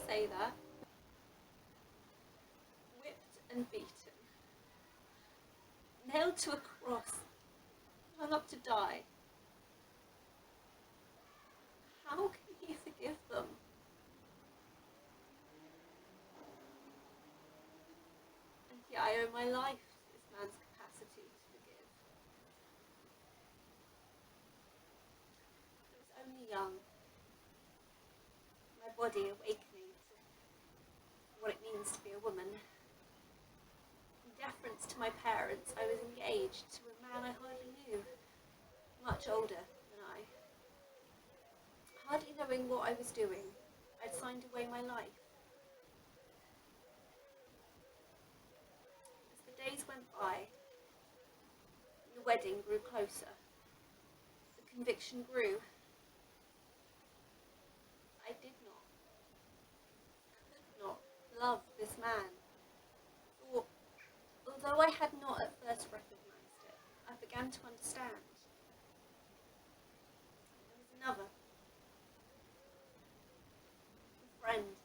say that. Whipped and beaten. Nailed to a cross. Hung up to die. How can he forgive them? And yet I owe my life to this man's capacity to forgive. I was only young. My body awakening to what it means to be a woman. In deference to my parents, I was engaged to a man I hardly knew, much older than I. Hardly knowing what I was doing, I'd signed away my life. As the days went by, the wedding grew closer. The conviction grew. I did not, could not love this man. For, although I had not at first recognised it, I began to understand. There was another. Friend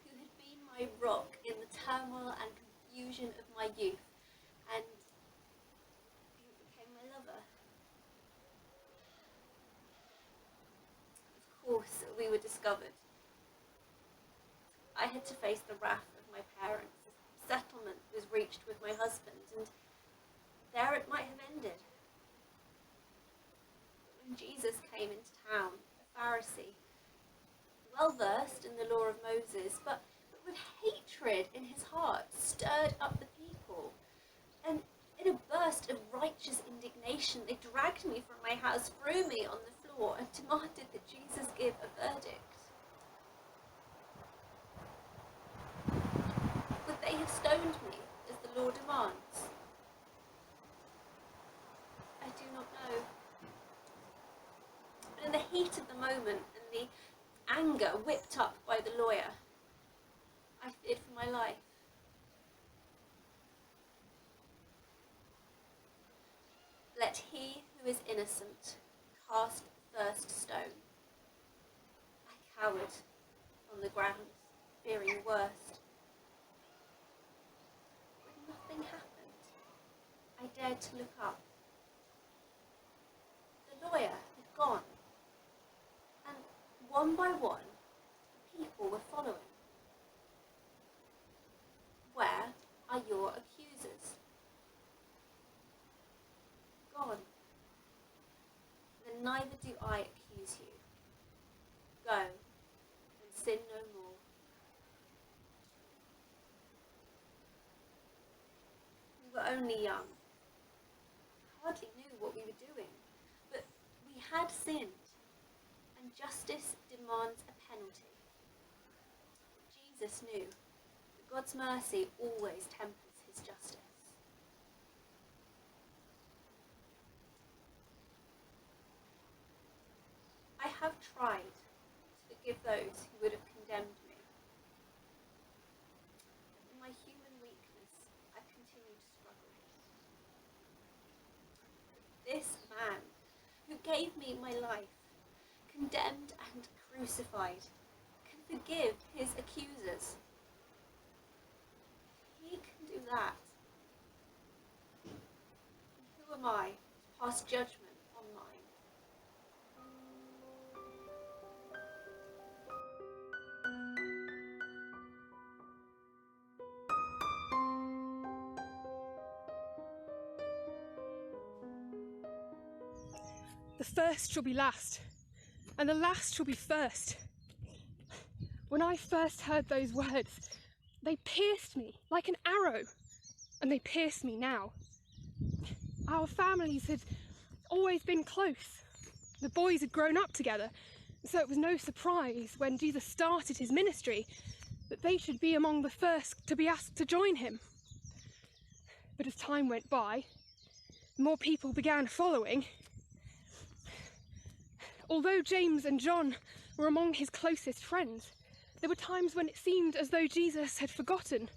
who had been my rock in the turmoil and confusion of my youth, and who became my lover. Of course, we were discovered. I had to face the wrath of my parents. A settlement was reached with my husband, and there it might have ended. But when Jesus came into town, a Pharisee, well versed in the law of Moses, but with hatred in his heart, stirred up the people. And in a burst of righteous indignation, they dragged me from my house, threw me on the floor, and demanded that Jesus give a verdict. Would they have stoned me, as the law demands? I do not know. But in the heat of the moment, and the anger whipped up by the lawyer, I feared for my life. Let he who is innocent cast the first stone. I cowered on the ground, fearing the worst. But nothing happened. I dared to look up. The lawyer had gone, and one by one, people were following. Where are your accusers? Gone. Then neither do I accuse you. Go, and sin no more. We were only young, hardly knew what we were doing, but we had sinned, and justice demands a penalty. Jesus knew that God's mercy always tempers his justice. I have tried to forgive those who would have condemned me. In my human weakness, I continue to struggle. This man, who gave me my life, condemned and crucified, can forgive his accusers. If he can do that, who am I to pass judgment on mine? The first shall be last, and the last shall be first. When I first heard those words, they pierced me like an arrow, and they pierce me now. Our families had always been close. The boys had grown up together, so it was no surprise when Jesus started his ministry that they should be among the first to be asked to join him. But as time went by, more people began following. Although James and John were among his closest friends, there were times when it seemed as though Jesus had forgotten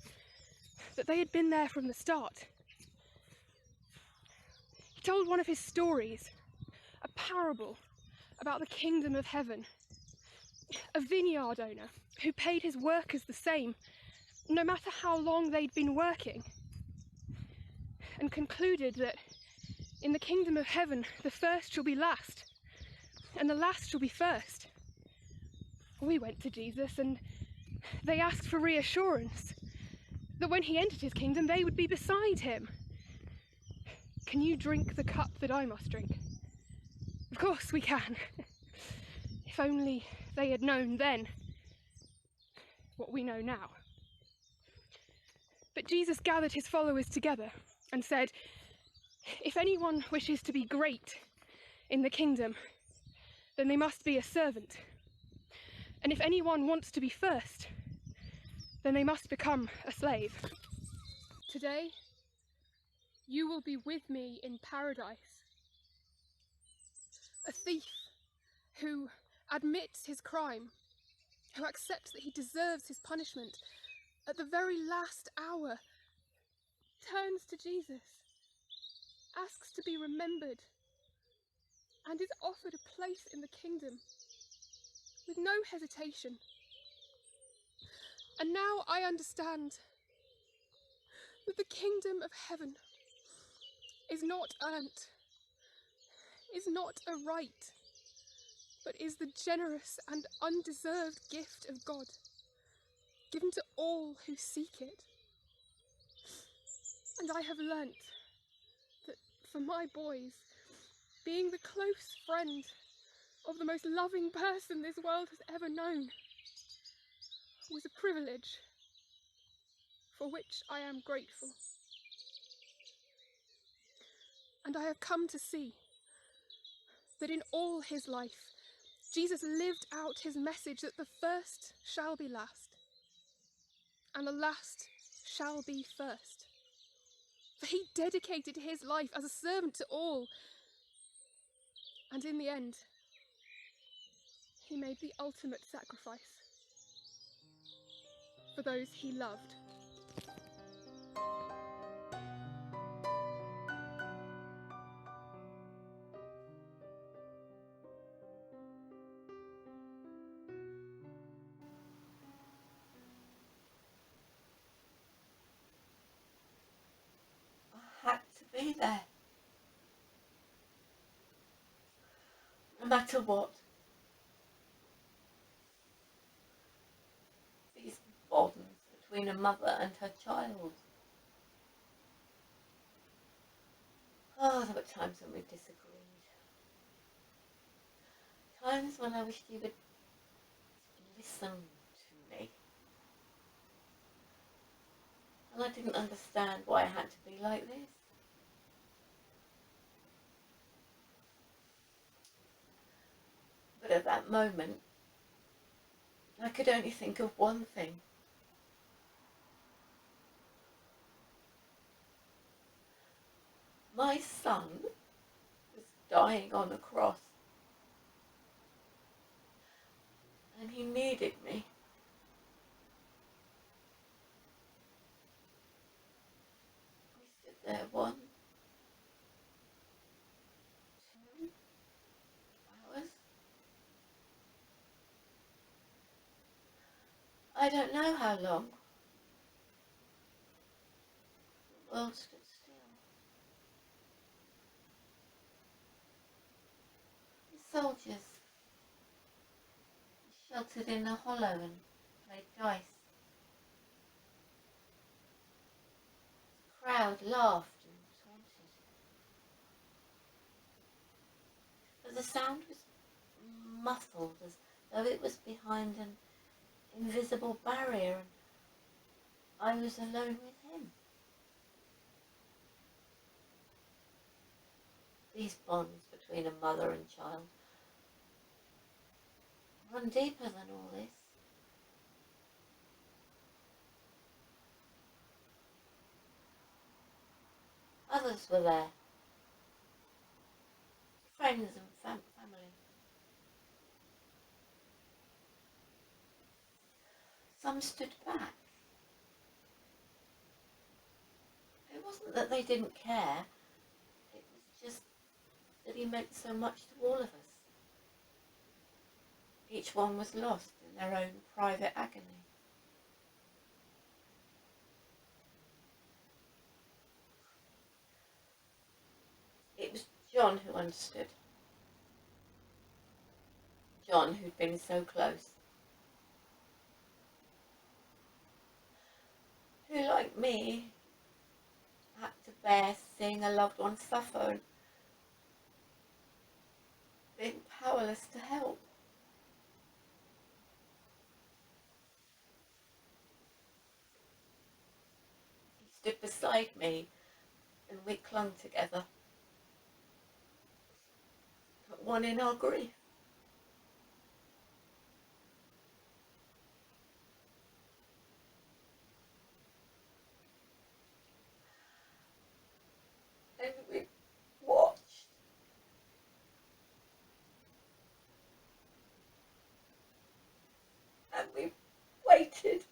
that they had been there from the start. He told one of his stories, a parable about the kingdom of heaven. a vineyard owner who paid his workers the same, no matter how long they'd been working, and concluded that in the kingdom of heaven the first shall be last, and the last shall be first. We went to Jesus and they asked for reassurance that when he entered his kingdom they would be beside him. Can you drink the cup that I must drink? Of course we can. If only they had known then what we know now. But Jesus gathered his followers together and said, if anyone wishes to be great in the kingdom, then they must be a servant. And if anyone wants to be first, then they must become a slave. Today, you will be with me in paradise. A thief who admits his crime, who accepts that he deserves his punishment, at the very last hour, turns to Jesus, asks to be remembered, and is offered a place in the kingdom with no hesitation. And now I understand that the kingdom of heaven is not earned, is not a right, but is the generous and undeserved gift of God, given to all who seek it. And I have learnt that for my boys, being the close friend of the most loving person this world has ever known was a privilege for which I am grateful. And I have come to see that in all his life, Jesus lived out his message that the first shall be last, and the last shall be first. For he dedicated his life as a servant to all, and in the end, he made the ultimate sacrifice for those he loved. I had to be there. No matter what. These bonds between a mother and her child. Oh, there were times when we disagreed. Times when I wished he would listen to me. And I didn't understand why I had to be like this. But at that moment, I could only think of one thing. My son was dying on a cross. And he needed me. We stood there 1, 2 hours. I don't know how long. The world stood still. The soldiers sheltered in a hollow and played dice. The crowd laughed and taunted. But the sound was muffled as though it was behind an invisible barrier and I was alone with him. These bonds between a mother and child run deeper than all this. Others were there, friends and family. Some stood back. It wasn't that they didn't care, it was just that he meant so much to all of us. Each one was lost in their own private agony. It was John who understood. John, who'd been so close. Who, like me, had to bear seeing a loved one suffer and being powerless to help. He stood beside me and we clung together, but one in our grief. And we watched. And we waited.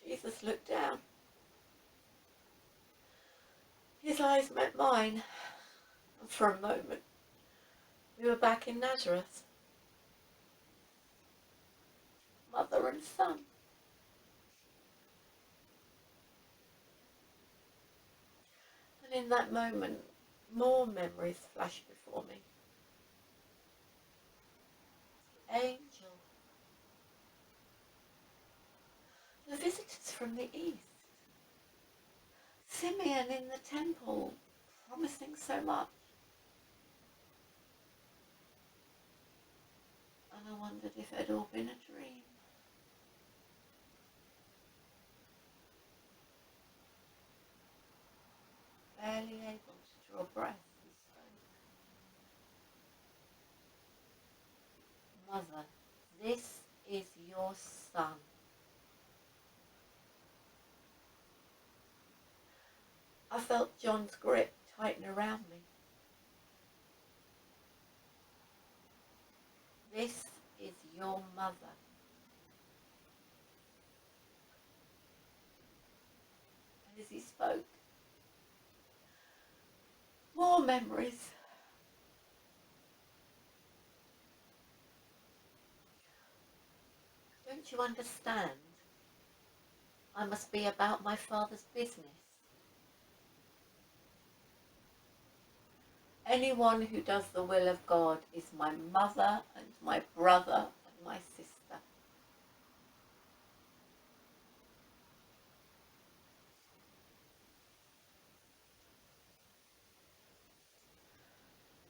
Jesus looked down. His eyes met mine, and for a moment we were back in Nazareth, mother and son. And in that moment, more memories flashed before me. The angel, the visitors from the east, Simeon in the temple, promising so much. And I wondered if it had all been a dream. Barely able to draw breath, he spoke. Mother, this is your son. I felt John's grip tighten around me. This is your mother. And as he spoke, more memories. Don't you understand? I must be about my father's business. Anyone who does the will of God is my mother and my brother and my sister.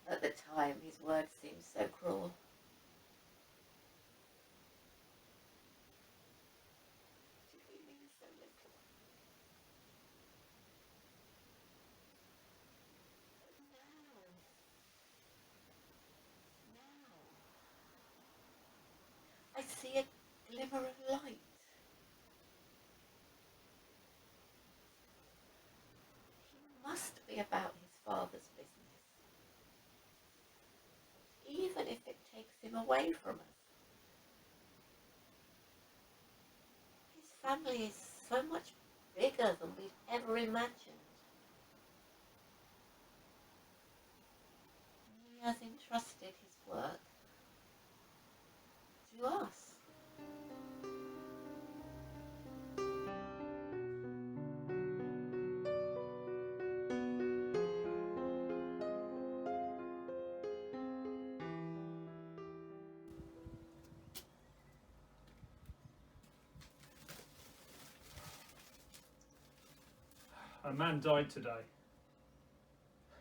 At the time, his words seemed so cruel. Did we mean so little? Now, I see a glimmer of light. He must be about his father's business, even if it takes him away from us. His family is so much bigger than we'd ever imagined. He has entrusted his work to us. A man died today,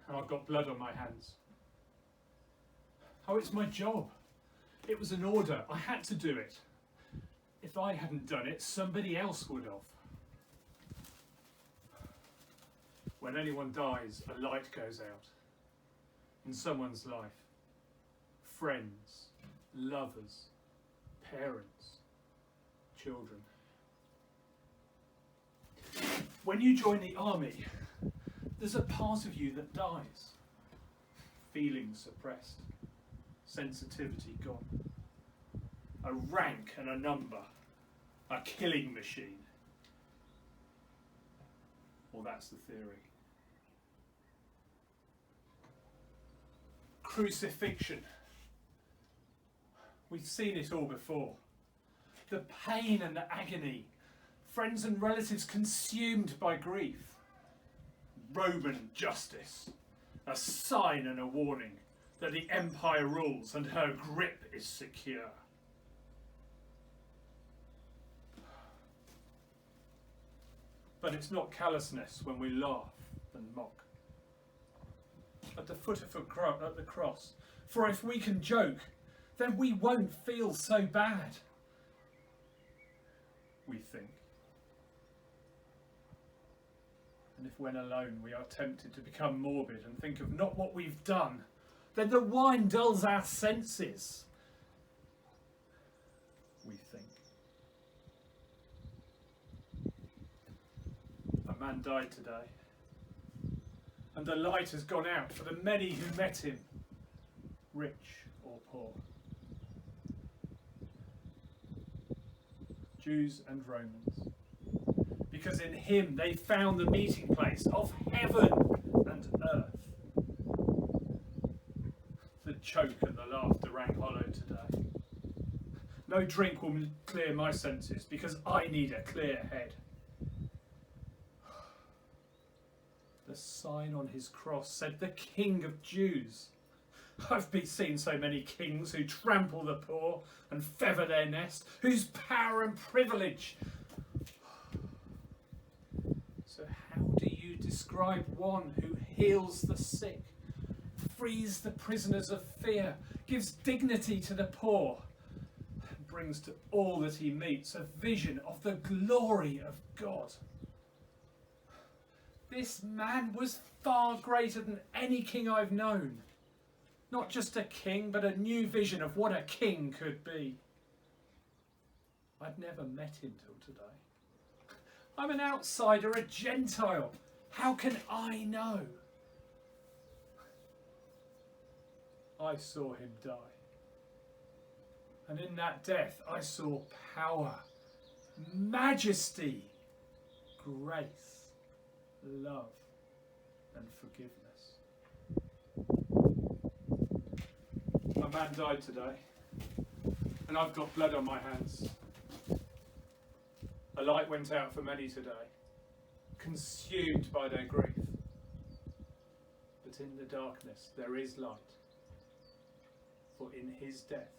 and I've got blood on my hands. Oh, it's my job. It was an order. I had to do it. If I hadn't done it, somebody else would have. When anyone dies, a light goes out in someone's life. Friends, lovers, parents, children. When you join the army, there's a part of you that dies. Feelings suppressed, sensitivity gone. a rank and a number, a killing machine. Well, that's the theory. Crucifixion. We've seen it all before. The pain and the agony, friends and relatives consumed by grief. Roman justice, a sign and a warning that the empire rules and her grip is secure. But it's not callousness when we laugh and mock. At the foot of the cross, for if we can joke, then we won't feel so bad. We think. And if when alone we are tempted to become morbid and think of not what we've done, then the wine dulls our senses. We think. A man died today, and the light has gone out for the many who met him, rich or poor. Jews and Romans, because in him they found the meeting place of heaven and earth. The joke and the laughter rang hollow today. No drink will clear my senses, because I need a clear head. The sign on his cross said, "The King of Jews." I've been seen so many kings who trample the poor and feather their nest, whose power and privilege. So how do you describe one who heals the sick, frees the prisoners of fear, gives dignity to the poor, and brings to all that he meets a vision of the glory of God? This man was far greater than any king I've known. Not just a king, but a new vision of what a king could be. I'd never met him till today. I'm an outsider, a Gentile. How can I know? I saw him die. And in that death, I saw power, majesty, grace, love, and forgiveness. A man died today, and I've got blood on my hands. A light went out for many today, consumed by their grief. But in the darkness there is light, for in his death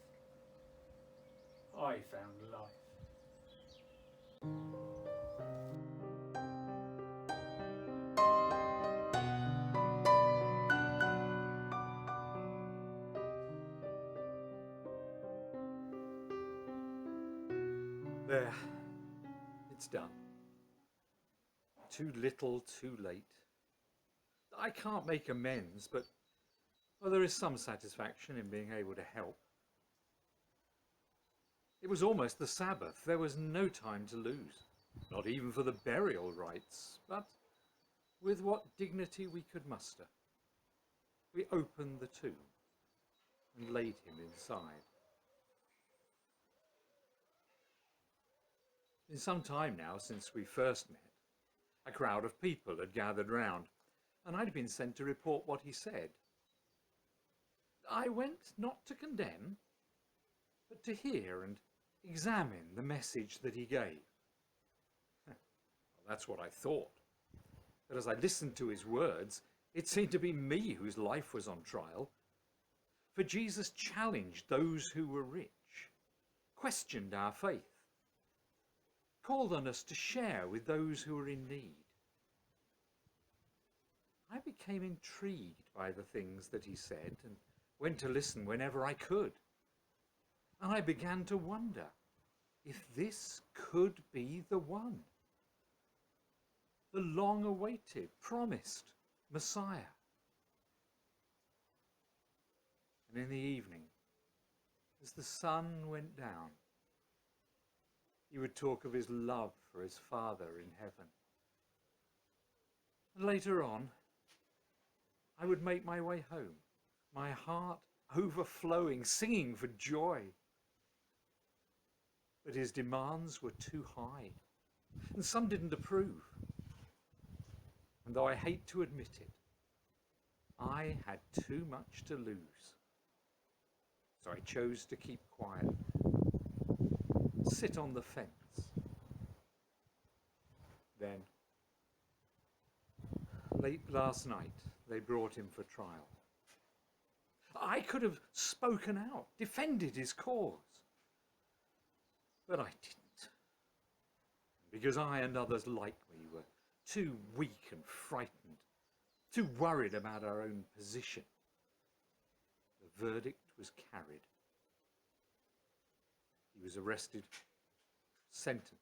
I found life. There, it's done. Too little, too late. I can't make amends, but well, there is some satisfaction in being able to help. It was almost the Sabbath. There was no time to lose, not even for the burial rites, but with what dignity we could muster, we opened the tomb and laid him inside. In some time now since we first met, a crowd of people had gathered round, and I'd been sent to report what he said. I went not to condemn, but to hear and examine the message that he gave. Well, that's what I thought. But as I listened to his words, it seemed to be me whose life was on trial. For Jesus challenged those who were rich, questioned our faith, called on us to share with those who are in need. I became intrigued by the things that he said and went to listen whenever I could. And I began to wonder if this could be the one, the long-awaited, promised Messiah. And in the evening, as the sun went down, he would talk of his love for his Father in heaven. And later on, I would make my way home, my heart overflowing, singing for joy. but his demands were too high, and some didn't approve. And though I hate to admit it, I had too much to lose. So I chose to keep quiet, sit on the fence. Then, late last night, they brought him for trial. I could have spoken out, defended his cause, but I didn't, because I and others like me were too weak and frightened, too worried about our own position. The verdict was carried. He was arrested, sentenced,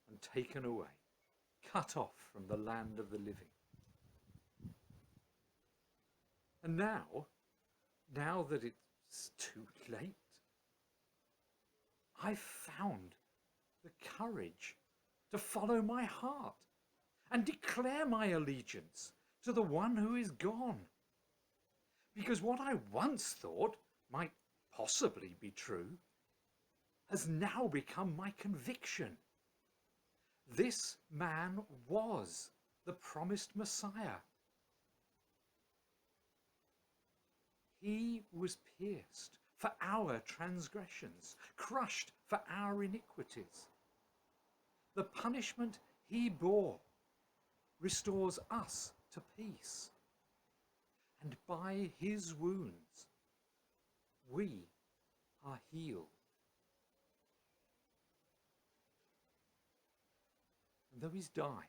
and taken away, cut off from the land of the living. And now that it's too late, I've found the courage to follow my heart and declare my allegiance to the one who is gone. Because what I once thought might possibly be true has now become my conviction. This man was the promised Messiah. He was pierced for our transgressions, crushed for our iniquities. The punishment he bore restores us to peace. And by his wounds, we are healed. And though he's died,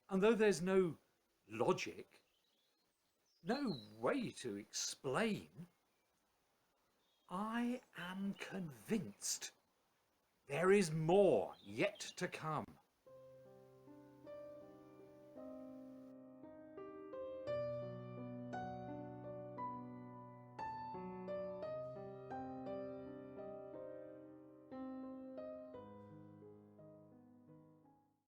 and though there's no logic, no way to explain, I am convinced there is more yet to come.